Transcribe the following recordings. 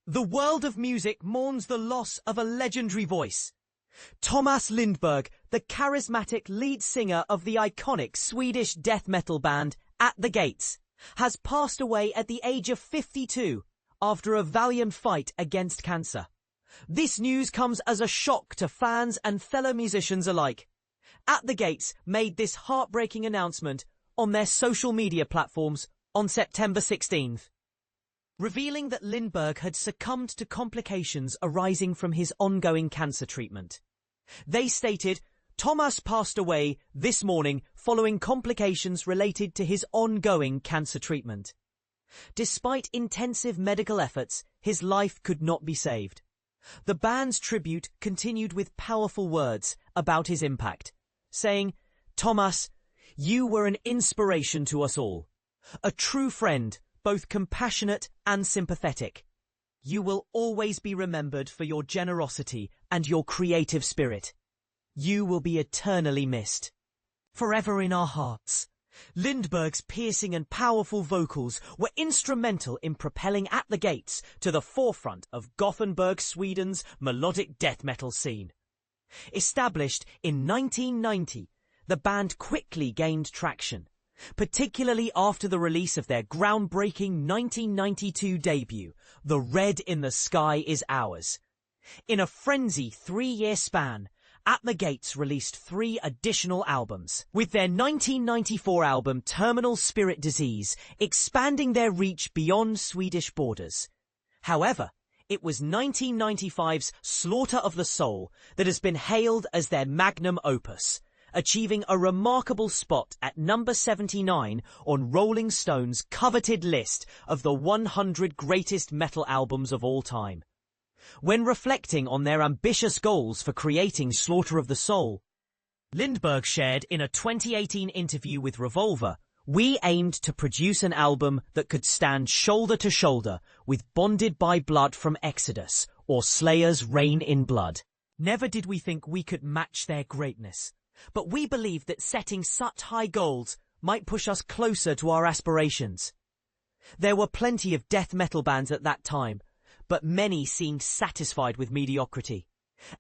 The world of music mourns the loss of a legendary voice. Tomas Lindberg, the charismatic lead singer of the iconic Swedish death metal band At the Gates, has passed away at the age of 52 after a valiant fight against cancer. This news comes as a shock to fans and fellow musicians alike. At the Gates made this heartbreaking announcement on their social media platforms on September 16th. Revealing that Lindberg had succumbed to complications arising from his ongoing cancer treatment. They stated, Tomas passed away this morning following complications related to his ongoing cancer treatment. Despite intensive medical efforts, his life could not be saved. The band's tribute continued with powerful words about his impact, saying, Tomas, you were an inspiration to us all, a true friend, both compassionate and sympathetic. You will always be remembered for your generosity and your creative spirit. You will be eternally missed. Forever in our hearts. Lindberg's piercing and powerful vocals were instrumental in propelling At the Gates to the forefront of Gothenburg, Sweden's melodic death metal scene. Established in 1990, the band quickly gained traction, particularly after the release of their groundbreaking 1992 debut, The Red in the Sky Is Ours. In a frenzy 3-year span, At the Gates released 3 additional albums, with their 1994 album Terminal Spirit Disease expanding their reach beyond Swedish borders. However, it was 1995's Slaughter of the Soul that has been hailed as their magnum opus, achieving a remarkable spot at number 79 on Rolling Stone's coveted list of the 100 greatest metal albums of all time. When reflecting on their ambitious goals for creating Slaughter of the Soul, Lindberg shared in a 2018 interview with Revolver, we aimed to produce an album that could stand shoulder to shoulder with Bonded by Blood from Exodus or Slayer's Reign in Blood. Never did we think we could match their greatness, but we believed that setting such high goals might push us closer to our aspirations. There were plenty of death metal bands at that time, but many seemed satisfied with mediocrity.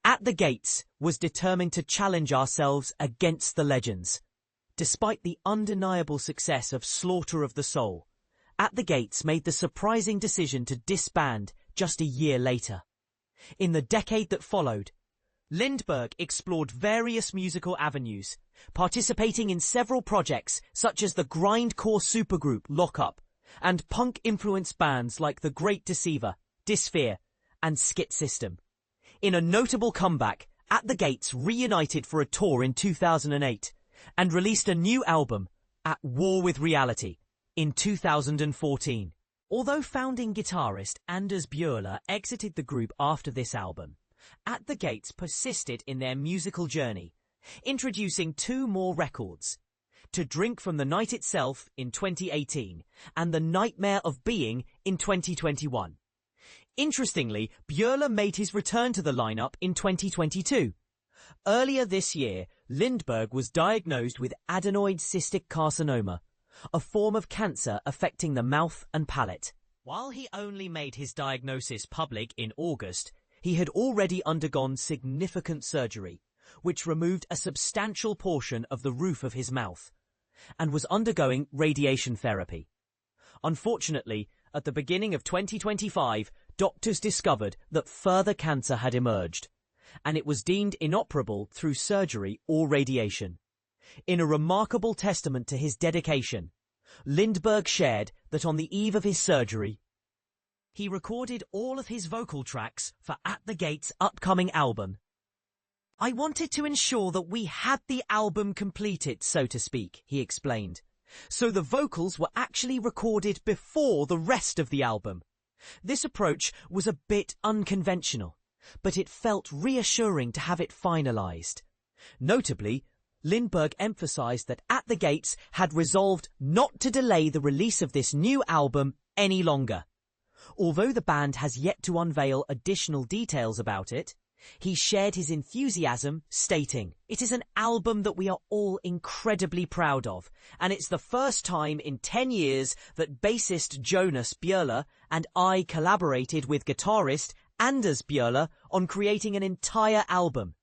At the Gates was determined to challenge ourselves against the legends. Despite the undeniable success of Slaughter of the Soul, At the Gates made the surprising decision to disband just a year later. In the decade that followed, Lindberg explored various musical avenues, participating in several projects such as the grindcore supergroup Lock Up and punk-influenced bands like The Great Deceiver, Dysphere, and Skit System. In a notable comeback, At the Gates reunited for a tour in 2008 and released a new album, At War with Reality, in 2014. Although founding guitarist Anders Björler exited the group after this album, At the Gates persisted in their musical journey, introducing 2 more records, To Drink from the Night Itself in 2018 and The Nightmare of Being in 2021. Interestingly, Björler made his return to the lineup in 2022. Earlier this year, Lindberg was diagnosed with adenoid cystic carcinoma, a form of cancer affecting the mouth and palate. While he only made his diagnosis public in August, he had already undergone significant surgery, which removed a substantial portion of the roof of his mouth, and was undergoing radiation therapy. Unfortunately, at the beginning of 2025, doctors discovered that further cancer had emerged, and it was deemed inoperable through surgery or radiation. In a remarkable testament to his dedication, Lindberg shared that on the eve of his surgery, he recorded all of his vocal tracks for At the Gates' upcoming album. I wanted to ensure that we had the album completed, so to speak, he explained. So the vocals were actually recorded before the rest of the album. This approach was a bit unconventional, but it felt reassuring to have it finalized. Notably, Lindberg emphasized that At the Gates had resolved not to delay the release of this new album any longer. Although the band has yet to unveil additional details about it, He shared his enthusiasm, stating, "It is an album that we are all incredibly proud of, and it's the first time in 10 years that bassist Jonas Björler and I collaborated with guitarist Anders Björler on creating an entire album.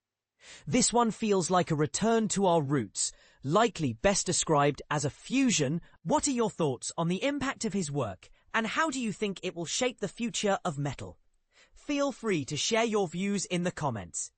This one feels like a return to our roots, likely best described as a fusion." What are your thoughts on the impact of his work, and how do you think it will shape the future of metal? Feel free to share your views in the comments.